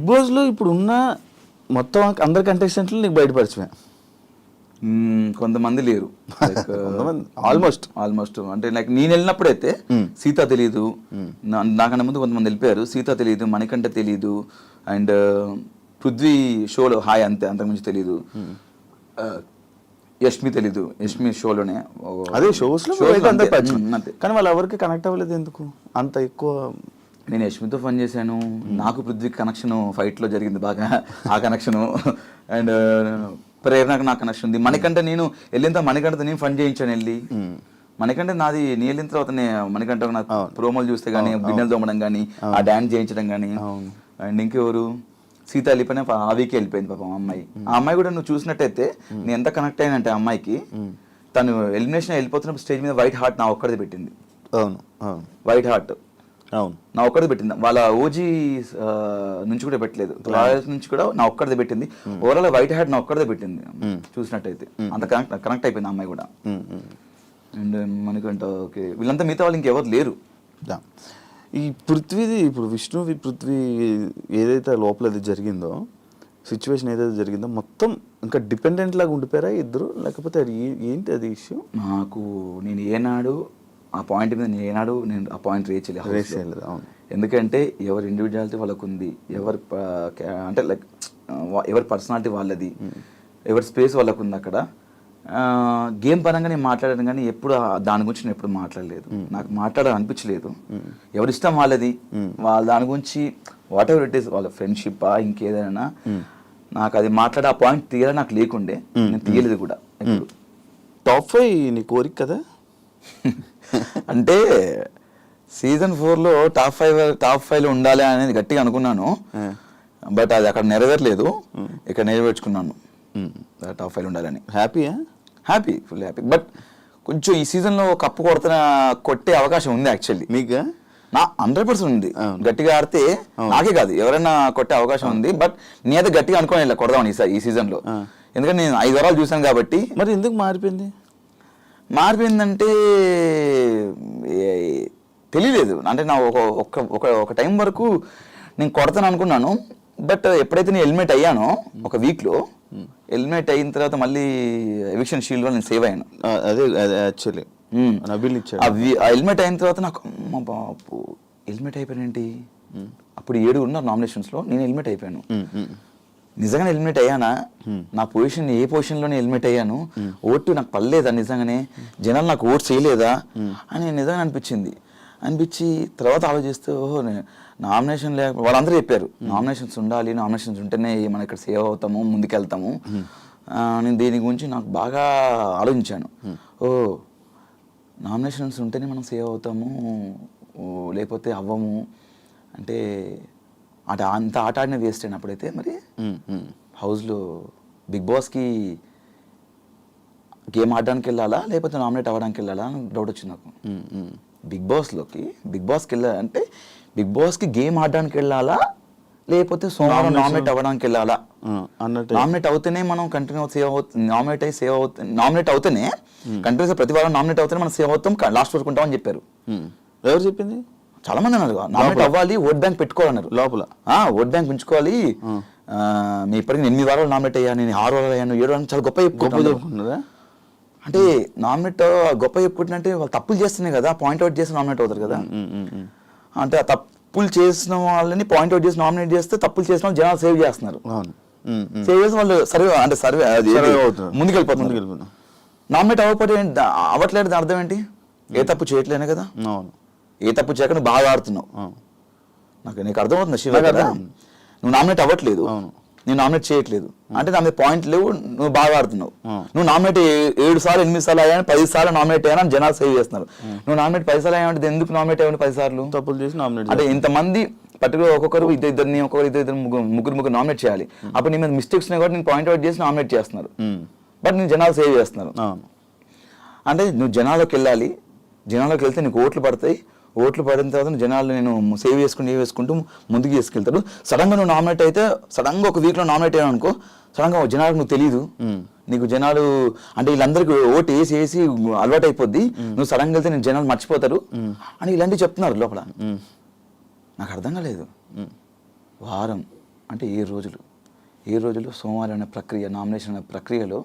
బాస్లో ఇప్పుడు ఉన్న మొత్తం అందరి కంటెస్టెంట్లు నీకు బయటపరిచమే. కొంతమంది లేరు, ఆల్మోస్ట్ అంటే లైక్ నేను వెళ్ళినప్పుడైతే సీత తెలీదు, నాకన్నా ముందు కొంతమంది వెళ్ళిపోయారు. సీత తెలీదు, మణికంఠ తెలీదు, అండ్ పృథ్వీ షోలో హాయ్ అంతే, అంతకుమించి తెలీదు. యష్మి తెలీదు, యష్మి షోలోనే అదే షోస్లో అంతే. కానీ వాళ్ళు ఎవరికి కనెక్ట్ అవ్వలేదు ఎందుకు అంత ఎక్కువ? నేను యష్మితో ఫన్ చేశాను, నాకు పృథ్వీకి కనెక్షన్ ఫైట్లో జరిగింది బాగా, ఆ కనెక్షను. అండ్ ప్రేరణకు నాకు కనెక్షన్ ఉంది. మణికంఠ నేను వెళ్ళిన మణికంఠతో నేను ఫన్ చేయించాను వెళ్ళి. మణికంఠ నాది నేను వెళ్ళిన తర్వాత మణికంఠ నాకు ప్రోమోలు చూస్తే కానీ, బిన్నెలు తోమడం కానీ, ఆ డాన్స్ చేయించడం కానీ. అండ్ ఇంకెవరు, సీత వెళ్ళిపోయినా ఆ వీకే వెళ్ళిపోయింది పాపం ఆ అమ్మాయి. ఆ అమ్మాయి కూడా నువ్వు చూసినట్టయితే నేను ఎంత కనెక్ట్ అయినంటే ఆ అమ్మాయికి, తను ఎలిమినేషన్ వెళ్ళిపోతున్నప్పుడు స్టేజ్ మీద వైట్ హార్ట్ నా ఒక్కడిది పెట్టింది. అవును, వైట్ హార్ట్ అవును, నా ఒక్కడిది పెట్టింది. వాళ్ళ ఓజీ నుంచి కూడా పెట్టలేదు, రాయల్స్ నుంచి కూడా నా ఒక్కడిది పెట్టింది. ఓవరాల్ వైట్ హార్ట్ నా ఒక్కడిదే పెట్టింది చూసినట్టయితే. అంత కనెక్ట్ అయిపోయింది అమ్మాయి కూడా. అండ్ మనకంట ఓకే, వీళ్ళంతా మిగతా వాళ్ళు ఇంకెవరు లేరు. ఈ పృథ్వీది ఇప్పుడు పృథ్వీ ఏదైతే లోపల అది జరిగిందో, సిచ్యువేషన్ ఏదైతే జరిగిందో మొత్తం ఇంకా డిపెండెంట్ లాగా ఉండిపోయారా ఇద్దరు, లేకపోతే అది ఏంటి అది ఇష్యూ? నాకు నేను ఏనాడు ఆ పాయింట్ మీద నేను ఆ పాయింట్ రేస్ చేయలేదు. అవును, ఎందుకంటే ఎవరి ఇండివిజువాలిటీ వాళ్ళకు ఉంది, అంటే లైక్ ఎవరి పర్సనాలిటీ వాళ్ళది, ఎవరి స్పేస్ వాళ్ళకు ఉంది అక్కడ. గేమ్ పరంగా నేను మాట్లాడాను కానీ ఎప్పుడు దాని గురించి నేను ఎప్పుడు మాట్లాడలేదు, నాకు మాట్లాడాలనిపించలేదు. ఎవరి ఇష్టం వాళ్ళది, వాళ్ళ దాని గురించి వాట్ ఎవర్ ఇట్ ఈస్, వాళ్ళ ఫ్రెండ్షిప్ ఇంకేదైనా నాకు అది మాట్లాడే ఆ పాయింట్ తీయాలి నాకు లేకుండే, నేను తీయలేదు కూడా. ఇప్పుడు టాప్ 5 నీ కోరిక కదా? అంటే సీజన్ 4లో టాప్ 5లో ఉండాలి అనేది గట్టిగా అనుకున్నాను, బట్ అది అక్కడ నెరవేరలేదు, ఇక్కడ నెరవేర్చుకున్నాను టాప్ 5లో ఉండాలని. Happy, full happy. బట్ కొంచెం ఈ సీజన్లో కప్పు కొట్టే అవకాశం ఉంది యాక్చువల్లీ. మీకు? నా 100% ఉంది. గట్టిగా ఆడితే నాకే కాదు ఎవరైనా కొట్టే అవకాశం ఉంది. బట్ నేనైతే గట్టిగా అనుకోని కొడదామని ఈ సీజన్లో, ఎందుకంటే నేను 5 వారాలు చూసాను కాబట్టి. మరి ఎందుకు మారిపోయిందంటే తెలియలేదు. అంటే నా ఒక టైం వరకు నేను కొడతాను అనుకున్నాను. బట్ ఎప్పుడైతే నేను ఎలిమినేట్ అయ్యానో ఒక వీక్లో, ఎలిమినేట్ అయిన తర్వాత మళ్ళీ ఎవిక్షన్ షీల్డ్లో నేను సేవ్ అయ్యాను. అదే యాక్చువల్లీ ఎలిమినేట్ అయిన తర్వాత నాకు అమ్మ బాపు ఎలిమినేట్ అయిపోయానేంటి. అప్పుడు 7 ఉన్నారు నామినేషన్స్లో, నేను ఎలిమినేట్ అయిపోయాను. నిజంగానే ఎలిమినేట్ అయ్యానా? నా పొజిషన్ ఏ పొజిషన్లోనే ఎలిమినేట్ అయ్యాను? ఓటు నాకు పడలేదా నిజంగానే? జనాలు నాకు ఓటు చేయలేదా అని నిజంగా అనిపించి తర్వాత ఆలోచిస్తే ఓహో నామినేషన్ వాళ్ళందరూ చెప్పారు నామినేషన్స్ ఉండాలి, నామినేషన్స్ ఉంటేనే మనం ఇక్కడ సేవ్ అవుతాము, ముందుకెళ్తాము. నేను దీని గురించి నాకు బాగా ఆలోచించాను. నామినేషన్స్ ఉంటేనే మనం సేవ్ అవుతాము, లేకపోతే అవ్వము అంటే అంత ఆట ఆడిన వేస్ట్ అయినప్పుడైతే మరి హౌస్లో బిగ్ బాస్కి గేమ్ ఆడడానికి వెళ్ళాలా లేకపోతే నామినేట్ అవ్వడానికి వెళ్ళాలా అని డౌట్ వచ్చింది నాకు. బిగ్ బాస్కి వెళ్ళాలంటే బిగ్ బాస్కి గేమ్ ఆడడానికి వెళ్ళాలా లేకపోతే సోమవారం నామినేట్ అవ్వడానికి వెళ్ళాలా అన్నట్టు. నామినేట్ అవుతేనే మనం కంటిన్యూ సేవ్ అవుతుంది, నామినేట్ అవుతేనే కంటిన్యూస్ ప్రతి వారం నామినేట్ అవుతేనే మనం సేవ్ అవుతాం, లాస్ట్ వరకు ఉంటామని చెప్పారు. ఎవరు చెప్పింది? చాలా మంది అన్నారు నామినేట్ అవ్వాలి, ఓట్ బ్యాంక్ పెట్టుకోవాలన్నారు లోపల. ఓట్ బ్యాంక్ ఉంచుకోవాలి, మీ ఇప్పటికి 8 వారాలు నామినేట్ అయ్యాను, నేను 6 వారాలు అయ్యాను, 7 వారాలు, చాలా గొప్ప చెప్పుకుంటున్నారా? అంటే నామినేట్ గొప్ప చెప్పుకుంటుంటే వాళ్ళు తప్పులు చేస్తేనే కదా పాయింట్అవుట్ చేసి నామినేట్ అవుతారు కదా. అంటే ఆ తప్పులు చేసిన వాళ్ళని పాయింట్అవుట్ చేసి నామినేట్ చేస్తే తప్పులు చేసిన వాళ్ళు జనాలు సేవ్ చేస్తున్నారు. సేవ్ చేసిన వాళ్ళు సర్వే ముందుకెళ్ళిపోతున్నారు. నామినేట్ అవ్వట్లేదు అర్థం ఏంటి? ఏ తప్పు చేయట్లేనే కదా. ఏ తప్పు చేయక నువ్వు బాగా ఆడుతున్నావు. నీకు అర్థమవుతుంది శివ కదా, నువ్వు నామినేట్ అవ్వట్లేదు, నేను నామినేట్ చేయట్లేదు అంటే నా మీద పాయింట్ లేవు, నువ్వు బాగా ఆడుతున్నావు. నువ్వు నామినేట్ 7 సార్లు 8 సార్లు అయ్యాను, 10 సార్లు నామినేట్ అయ్యాను జనాలు సేవ్ చేస్తున్నారు. నువ్వు నామినేట్ 10 సార్లు అయ్యామంటే ఎందుకు నామినేట్ అయ్యాను 10 సార్లు? తప్పులు చేసి నామినేట్ అంటే ఇంతమంది పర్టికులర్ ఒక్కొక్కరు ఇద్దరు ముగ్గురు నామినేట్ చేయాలి. అప్పుడు నీ మీద మిస్టేక్స్ ఉన్నాయి కాబట్టి నేను పాయింట్అవుట్ చేసి నామినేట్ చేస్తున్నారు, బట్ నేను జనాలు సేవ్ చేస్తున్నారు. అంటే నువ్వు జనాల్లోకి వెళ్ళాలి, జనాల్లోకి వెళ్తే నీకు ఓట్లు పడతాయి, ఓట్లు పడిన తర్వాత జనాలు నేను సేవ్ చేసుకుంటూ ముందుకు తీసుకెళ్తాడు. సడన్గా నువ్వు నామినేట్ అయితే, సడన్గా ఒక వీక్లో నామినేట్ అయ్యావు అనుకో, సడన్గా జనాలకు నువ్వు తెలీదు, నీకు జనాలు అంటే వీళ్ళందరికీ ఓటు వేసి అలవాటు అయిపోద్ది, నువ్వు సడన్గా వెళ్తే నేను జనాలు మర్చిపోతారు అని ఇలాంటివి చెప్తున్నారు లోపల. నాకు అర్థం కాలేదు. వారం అంటే 7 రోజులు సోమవారం అనే ప్రక్రియ, నామినేషన్ అనే ప్రక్రియలో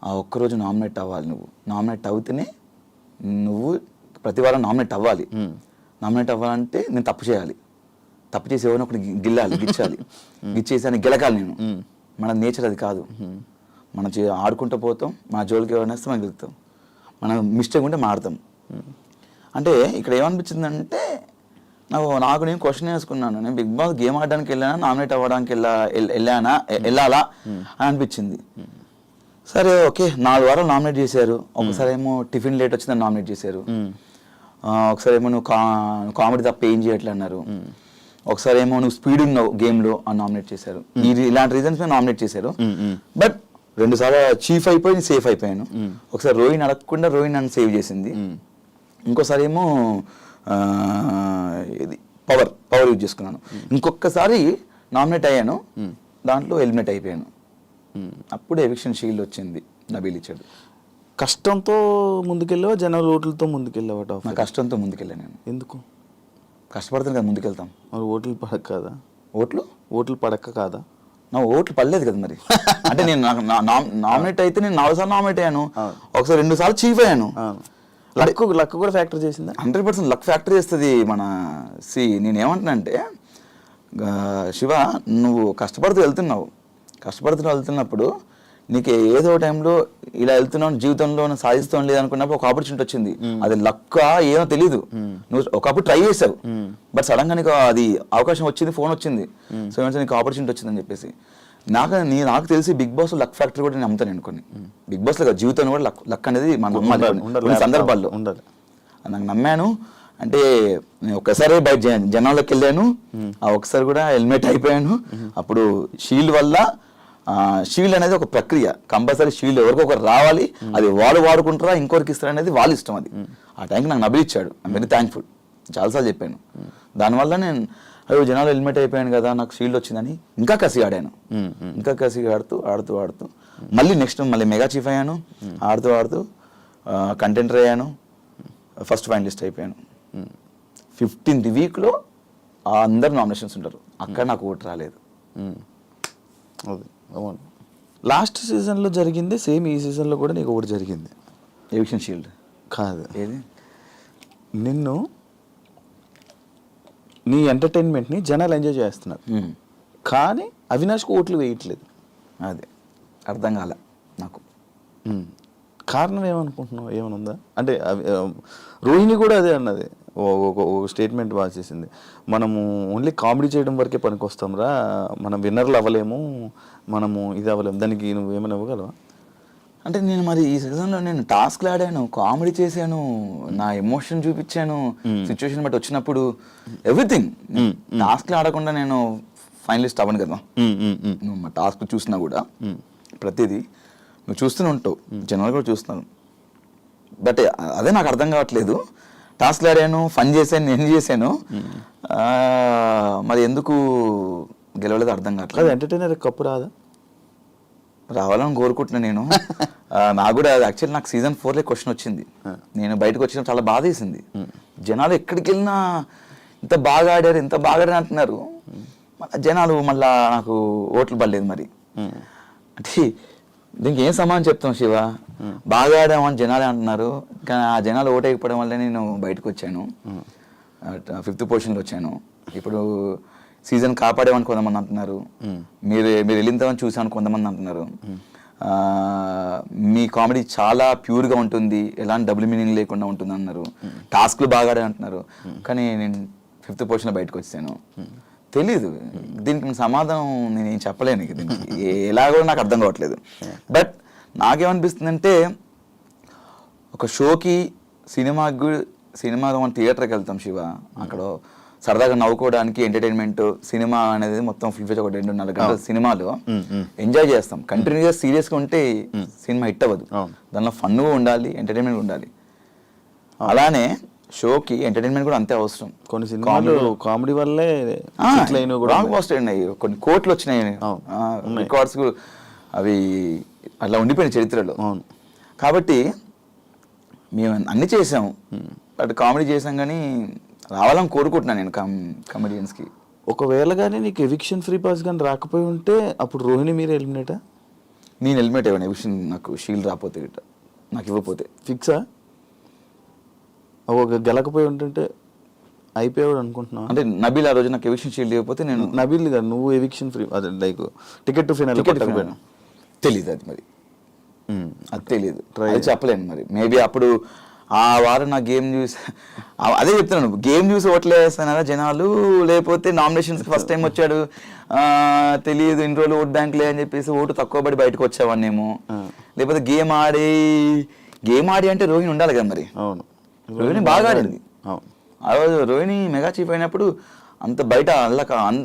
ఆ ఒక్కరోజు నామినేట్ అవ్వాలి. నువ్వు నామినేట్ అవుతేనే నువ్వు ప్రతి వారం నామినేట్ అవ్వాలి. నామినేట్ అవ్వాలంటే నేను తప్పు చేయాలి, తప్పు చేసి ఎవరిని ఒకటి గిచ్చాలి, గిచ్చేసి అని గెలకాలి నేను. మన నేచర్ అది కాదు. మనం ఆడుకుంటూ పోతాం, మన జోలికి ఎవరైనా వస్తే మనం గెలుస్తాం, మనం మిస్టేక్ ఉంటే మాడతాం. అంటే ఇక్కడ ఏమనిపించిందంటే నాకు నేను క్వశ్చన్ వేసుకున్నాను, నేను బిగ్ బాస్ గేమ్ ఆడడానికి వెళ్ళానా, నామినేట్ అవ్వడానికి వెళ్ళాలా అని అనిపించింది. సరే ఓకే, 4 వారాలు నామినేట్ చేశారు. ఒకసారి ఏమో టిఫిన్ లేట్ వచ్చిందని నామినేట్ చేశారు, ఒకసారి ఏమో నువ్వు కామెడీ తప్ప ఏం చేయట్లే అన్నారు, ఒకసారి ఏమో నువ్వు స్పీడ్ ఉన్నావు గేమ్లో అని నామినేట్ చేశారు. ఇలాంటి రీజన్స్ మీద నామినేట్ చేశారు. బట్ 2 సార్లు చీఫ్ అయిపోయి సేఫ్ అయిపోయాను. ఒకసారి రోహిణి అడగకుండా రోహిణి నన్ను సేవ్ చేసింది. ఇంకోసారి ఏమో ఇది పవర్ యూజ్ చేసుకున్నాను. ఇంకొకసారి నామినేట్ అయ్యాను, దాంట్లో ఎలిమినేట్ అయిపోయాను. అప్పుడు ఎవిక్షన్ షీల్డ్ వచ్చింది, నబీల్ ఇచ్చాడు. కష్టంతో ముందుకెళ్ళావా, జనరల్ ఓట్లతో ముందుకెళ్ళావా? నా కష్టంతో ముందుకెళ్ళాను నేను. ఎందుకు? కష్టపడుతుంది కదా ముందుకెళ్తాం. మరి ఓట్లు పడక కాదా? ఓట్లు పడక కాదా? నా ఓట్లు పడలేదు కదా మరి. అంటే నేను నామినేట్ అయితే నేను 4 సార్లు నామినేట్ అయ్యాను, ఒకసారి 2 సార్లు చీఫ్ అయ్యాను. లక్ కూడా ఫ్యాక్టర్ చేసిందా? 100% లక్ ఫ్యాక్టర్ చేస్తుంది. నేనేమంటున్నా అంటే, శివ నువ్వు కష్టపడుతూ వెళ్తున్నప్పుడు నీకు ఏదో టైంలో ఇలా వెళ్తున్నావు, జీవితంలో సాధిస్తాం లేదనుకున్నప్పుడు ఒక ఆపర్చునిటీ వచ్చింది. అది లక్క ఏమో తెలీదు, నువ్వు ఒకప్పుడు ట్రై చేసావు, బట్ సడన్ గా నీకు అది అవకాశం వచ్చింది, ఫోన్ వచ్చింది, సో ఏమంటే నీకు ఆపర్చునిటీ వచ్చిందని చెప్పేసి. నాకు తెలిసి బిగ్ బాస్ లక్ ఫ్యాక్టరీ కూడా నేను నమ్ముతాను అనుకోని. బిగ్ బాస్ లో జీవితంలో కూడా లక్ అనేది మన సందర్భాల్లో ఉండాలి. నాకు నమ్మాను. అంటే నేను ఒక్కసారి బయట జనాల్లోకి వెళ్ళాను, ఆ ఒక్కసారి కూడా హెల్మెట్ అయిపోయాను. అప్పుడు షీల్డ్ వల్ల, షీల్డ్ అనేది ఒక ప్రక్రియ, కంపల్సరీ షీల్డ్ ఎవరికొకరు రావాలి, అది వాళ్ళు వాడుకుంటారా ఇంకొకరికి ఇస్తారు అనేది వాళ్ళ ఇష్టం. అది ఆ టైంకి నాకు నబీల్ ఇచ్చాడు, ఐఎమ్ వెరీ థ్యాంక్ఫుల్. చాలాసార్లు చెప్పాను. దానివల్ల నేను అయ్యో జనాలు హెల్మెట్ అయిపోయాను కదా, నాకు షీల్డ్ వచ్చిందని ఇంకా కసిగా ఆడాను. ఇంకా కసిగా ఆడుతూ మళ్ళీ నెక్స్ట్ మెగా చీఫ్ అయ్యాను. ఆడుతూ కంటెంటర్ అయ్యాను, ఫస్ట్ ఫైనలిస్ట్ అయిపోయాను. 15th వీక్లో అందరు నామినేషన్స్ ఉంటారు, అక్కడ నాకు ఓటు రాలేదు. అది అవును. లాస్ట్ సీజన్లో జరిగింది సేమ్ ఈ సీజన్లో కూడా నీకు ఒకటి జరిగింది. ఎవిక్షన్ షీల్డ్ కాదు, ఏది? నీ ఎంటర్టైన్మెంట్ని జనాలు ఎంజాయ్ చేస్తున్నారు, కానీ అవినాష్కి ఓట్లు వేయట్లేదు. అదే అర్థం కాలే నాకు. కారణం ఏమనుకుంటున్నావు? ఏమైనా ఉందా? అంటే రోహిణి కూడా అదే అన్నది, ఒక స్టేట్మెంట్ బాగా చేసింది, మనము ఓన్లీ కామెడీ చేయడం వరకే పనికొస్తాంరా, మనం విన్నర్లు అవ్వలేము, మనము ఇది అవ్వలేము. దానికి నువ్వు ఏమైనా ఇవ్వగలవా? అంటే నేను మరి ఈ సీజన్లో నేను టాస్క్లు ఆడాను, కామెడీ చేశాను, నా ఎమోషన్ చూపించాను, సిచ్యువేషన్ బట్టి వచ్చినప్పుడు ఎవ్రీథింగ్. టాస్క్లు ఆడకుండా నేను ఫైనలిస్ట్ అవ్వను కదా. నువ్వు మా టాస్క్ చూసినా కూడా ప్రతిదీ నువ్వు చూస్తూనే ఉంటావు, జనాలు కూడా చూస్తున్నాను. బట్ అదే నాకు అర్థం కావట్లేదు. టాస్క్లు ఆడాను, ఫన్ చేశాను, నేను చేశాను, మరి ఎందుకు గెలవలేదు అర్థం కావట్లేదు. ఎంటర్టైనర్ కప్పు రాదా? రావాలని కోరుకుంటున్నా నేను. నాకు కూడా యాక్చువల్లీ నాకు సీజన్ 4లో క్వశ్చన్ వచ్చింది, నేను బయటకు వచ్చిన చాలా బాధ వేసింది. జనాలు ఎక్కడికి వెళ్ళినా ఇంత బాగా ఆడారు అంటున్నారు, జనాలు మళ్ళా నాకు ఓట్లు పడలేదు. మరి అంటే దీనికి ఏం సమాధానం చెప్తాం శివ? బాగా ఆడామని జనాలే అంటున్నారు, కానీ ఆ జనాలు ఓటు వేయకపోవడం వల్లే నేను బయటకు వచ్చాను, 5th పొజిషన్లో వచ్చాను. ఇప్పుడు సీజన్ కాపాడేమని కొంతమంది అంటున్నారు, మీరు వెళ్ళిందని చూసాను కొంతమంది అంటున్నారు, మీ కామెడీ చాలా ప్యూర్గా ఉంటుంది, ఎలాంటి డబుల్ మీనింగ్ లేకుండా ఉంటుంది అన్నారు, టాస్క్లు బాగా ఆడే అంటున్నారు, కానీ నేను 5th పొజిషన్లో బయటకు వచ్చాను. తెలీదు దీనికి సమాధానం నేనేం చెప్పలేను, దీనికి ఎలాగో నాకు అర్థం కావట్లేదు. బట్ నాకేమనిపిస్తుందంటే, ఒక షోకి సినిమా మనం థియేటర్కి వెళ్తాం శివ, అక్కడ సరదాగా నవ్వుకోవడానికి ఎంటర్టైన్మెంట్, సినిమా అనేది మొత్తం ఫుల్ ఒక 2.5 గంటల సినిమాలో ఎంజాయ్ చేస్తాం. కంటిన్యూగా సీరియస్గా ఉంటే సినిమా హిట్ అవ్వదు, దానిలో ఫన్గా ఉండాలి, ఎంటర్టైన్మెంట్ ఉండాలి. అలానే షోకి ఎంటర్టైన్మెంట్ కూడా అంతే అవసరం. కొన్ని సినిమాలు కామెడీ వల్లే కొన్ని కోట్లు వచ్చినాయి, రికార్డ్స్ అవి అట్లా ఉండిపోయినాయి చరిత్రలో. కాబట్టి మేము అన్ని చేసాం, బట్ కామెడీ చేసాం, కానీ రావాలని కోరుకుంటున్నాను నేను కమెడియన్స్కి. ఒకవేళ కానీ నీకు ఎవిక్షన్ ఫ్రీ పాస్ కానీ రాకపోయి ఉంటే అప్పుడు రోహిణి మీరు ఎలిమినేటా? నేను హెల్మెట్ ఇవ్వను విషయం, నాకు షీల్డ్ రాకపోతే గిట్ట నాకు ఇవ్వకపోతే ఫిక్సా? ఒక గెలకపోయి ఉంటుంటే అయిపోయాడు అనుకుంటున్నావు? అంటే నబీల్ ఆ రోజు నాకు ఎవిక్షన్ షీల్డ్ ఇవ్వకపోతే నేను నబీల్ గారు నువ్వు ఎవిక్షన్ ఫ్రీ అదే లైక్ టికెట్ టు ఫినాల్ తెలీదు అది మరి, అది తెలీదు, అది చెప్పలేను మరి. మేబీ అప్పుడు ఆ వారం నా గేమ్ చూసి అదే చెప్తున్నాను, గేమ్ చూసి ఓట్లు వేస్తానారా జనాలు, లేకపోతే నామినేషన్స్ ఫస్ట్ టైం వచ్చాడు తెలియదు ఇన్ని రోజులు ఓట్ బ్యాంక్ అని చెప్పేసి ఓటు తక్కువ పడి బయటకు వచ్చావాన్నేమో, లేకపోతే గేమ్ ఆడి అంటే రోహిణి ఉండాలి కదా మరి. అవును, రోహిణి బాగా ఆడింది. ఆ రోజు రోహిణి మెగా చీఫ్ అయినప్పుడు అంత బయట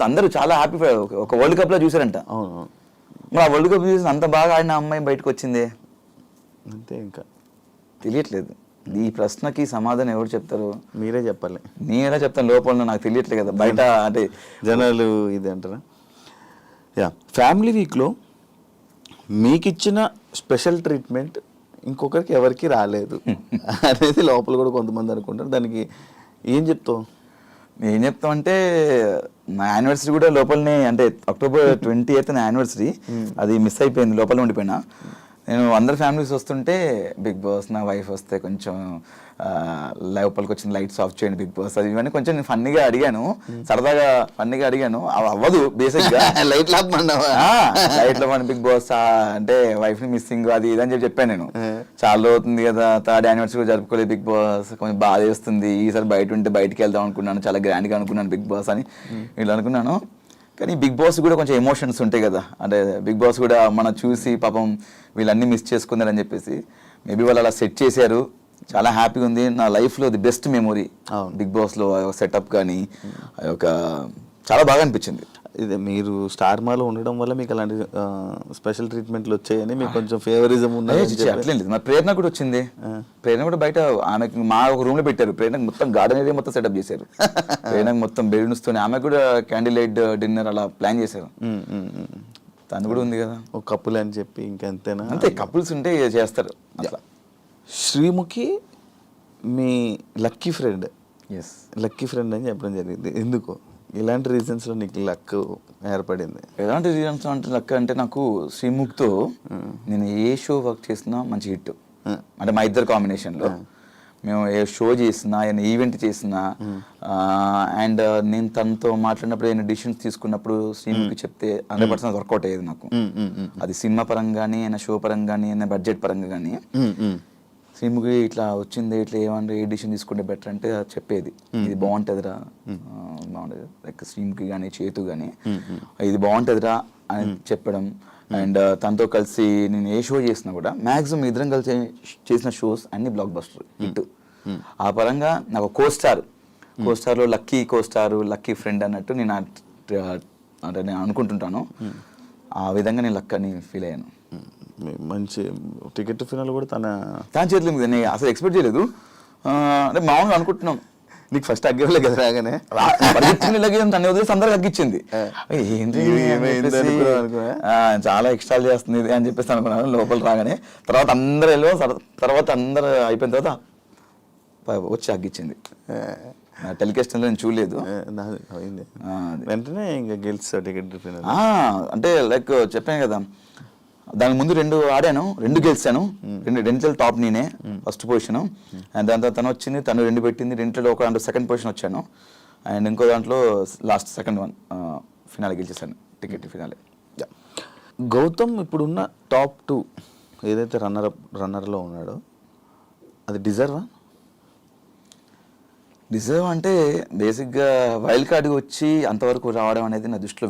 అందరూ చాలా హ్యాపీ, ఒక వరల్డ్ కప్ లో చూసారంట. అవును, మరి ఆ వరల్డ్ కప్ చూసి అంత బాగా ఆడిన అమ్మాయి బయటకు వచ్చిందే అంతే. ఇంకా తెలియట్లేదు. ఈ ప్రశ్నకి సమాధానం ఎవరు చెప్తారు? మీరే చెప్పాలి. నేను ఎలా చెప్తాను, లోపల నాకు తెలియట్లేదు కదా బయట అంటే జనాలు ఇది అంటారా? యా, ఫ్యామిలీ వీక్లో మీకు ఇచ్చిన స్పెషల్ ట్రీట్మెంట్ ఇంకొకరికి ఎవరికి రాలేదు అనేది లోపల కూడా కొంతమంది అనుకుంటారు. దానికి ఏం చెప్తావు? ఏం చెప్తాం అంటే నా యానివర్సరీ కూడా లోపలనే, అంటే October 28 నా యానివర్సరీ, అది మిస్ అయిపోయింది, లోపల ఉండిపోయినా. నేను అందరు ఫ్యామిలీస్ వస్తుంటే బిగ్ బాస్, నా వైఫ్ వస్తే కొంచెం లోపలికి వచ్చిన లైట్స్ ఆఫ్ చేయండి బిగ్ బాస్, అది ఇవన్నీ కొంచెం నేను ఫన్నీగా అడిగాను, సరదాగా ఫన్నీగా అడిగాను. అవి అవ్వదు బేసిక్గా. లైట్ లైట్లో మన బిగ్ బాస్ అంటే వైఫ్ ని మిస్సింగ్ అది ఇది అని చెప్పాను నేను. చాలా అవుతుంది కదా, 3rd యానివర్సరీ జరుపుకోలేదు బిగ్ బాస్, కొంచెం బాధ వేస్తుంది, ఈసారి బయట ఉంటే బయటకు వెళ్దాం అనుకున్నాను, చాలా గ్రాండ్గా అనుకున్నాను బిగ్ బాస్ అని ఇట్లా అనుకున్నాను. కానీ బిగ్ బాస్ కూడా కొంచెం ఎమోషన్స్ ఉంటాయి కదా, అంటే బిగ్ బాస్ కూడా మనం చూసి పాపం వీళ్ళన్నీ మిస్ చేసుకున్నారని చెప్పేసి మేబీ వాళ్ళు అలా సెట్ చేశారు. చాలా హ్యాపీగా ఉంది, నా లైఫ్లో ది బెస్ట్ మెమొరీ బిగ్ బాస్లో సెటప్ కానీ ఒక చాలా బాగా అనిపించింది. ఇది మీరు స్టార్ మాలో ఉండడం వల్ల మీకు అలాంటి స్పెషల్ ట్రీట్మెంట్లు వచ్చాయని మీకు కొంచెం ఫేవరిజం ఉన్నది. అట్లేం లేదు, మా ప్రేరణ కూడా వచ్చింది. ప్రేరణ కూడా బయట ఆమెకు మా ఒక రూమ్ లో పెట్టారు, ప్రేరణకు మొత్తం గార్డెన్ ఏరియా మొత్తం సెటప్ చేశారు, ప్రేరణకు మొత్తం బెలూన్స్తోనే, ఆమె కూడా క్యాండిల్ లైట్ డిన్నర్ అలా ప్లాన్ చేశారు. తను కూడా ఉంది కదా ఒక కపుల్ అని చెప్పి, ఇంకెంతేనా? అంతే, కపుల్స్ ఉంటే చేస్తారు అట్లా. శ్రీముఖి మీ lucky friend. Yes, lucky friend అని చెప్పడం జరిగింది. ఎందుకు, ఇలాంటి రీజన్స్లో నీకు లక్ ఏర్పడింది? ఎలాంటి రీజన్స్ అంటే లక్ అంటే నాకు శ్రీముఖ్తో నేను ఏ షో వర్క్ చేసినా మంచి హిట్, అంటే మా ఇద్దరు కాంబినేషన్లో మేము ఏ షో చేసినా ఏమైనా ఈవెంట్ చేసినా అండ్ నేను తనతో మాట్లాడినప్పుడు ఏమైనా డిసిషన్స్ తీసుకున్నప్పుడు శ్రీముఖి చెప్తే 100% వర్కౌట్ అయ్యేది నాకు. అది సినిమా పరంగా కానీ అయినా షో పరంగా కానీ అయినా బడ్జెట్ పరంగా కానీ శ్రీముఖి ఇట్లా వచ్చింది, ఇట్లా ఏమంటే ఏ డిసిషన్ తీసుకుంటే బెటర్ అంటే అది చెప్పేది, ఇది బాగుంటుందిరా, బాగుంటుంది లైక్ శ్రీముఖి కానీ చేతు కానీ ఇది బాగుంటుందిరా అని చెప్పడం. అండ్ తనతో కలిసి నేను ఏ షో చేసినా కూడా మ్యాక్సిమం ఇద్దరం కలిసి చేసిన షోస్ అన్ని బ్లాక్ బస్టర్ హిట్. ఆ పరంగా నాకు కోస్టార్లో లక్కీ ఫ్రెండ్ అన్నట్టు నేను అంటే నేను అనుకుంటుంటాను. ఆ విధంగా నేను లక్ అని ఫీల్ అయ్యాను. మంచి టికెట్ ఫినాల్ కూడా తన చేతిలో ఉంది, నేను అసలు ఎక్స్పెక్ట్ చేయలేదు. అంటే మామూలుగా అనుకుంటున్నాం, నీకు ఫస్ట్ అగ్గలే కదా రాగానే తను వదిలేసి అందరికి అగ్గిచ్చింది, ఏంటి చాలా ఎక్స్ట్రా చేస్తుంది ఇది అని చెప్పేసి అనుకున్నాను లోపల రాగానే. తర్వాత అందరూ అయిపోయిన తర్వాత వచ్చి అగ్గిచ్చింది. టెలికాస్ట్ నేను చూడలేదు, వెంటనే ఇంకా గెలిచా టికెట్ ఫినాల్. అంటే లైక్ చెప్పాను కదా, దాని ముందు 2 ఆడాను, 2 గెలిచాను, 2 టాప్ నేనే ఫస్ట్ పొజిషన్. అండ్ దాని తర్వాత తను వచ్చింది, తను 2 పెట్టింది, 2లో ఒక దాంట్లో సెకండ్ పొజిషన్ వచ్చాను. అండ్ ఇంకో దాంట్లో లాస్ట్ సెకండ్ వన్ ఫినాలే గెలిచేసాను, టికెట్ ఫినాలే. గౌతమ్ ఇప్పుడున్న టాప్ 2 ఏదైతే రన్నర్లో ఉన్నాడో అది డిజర్వ్ అంటే బేసిక్గా వైల్డ్ కార్డ్కి వచ్చి అంతవరకు రావడం అనేది నా దృష్టిలో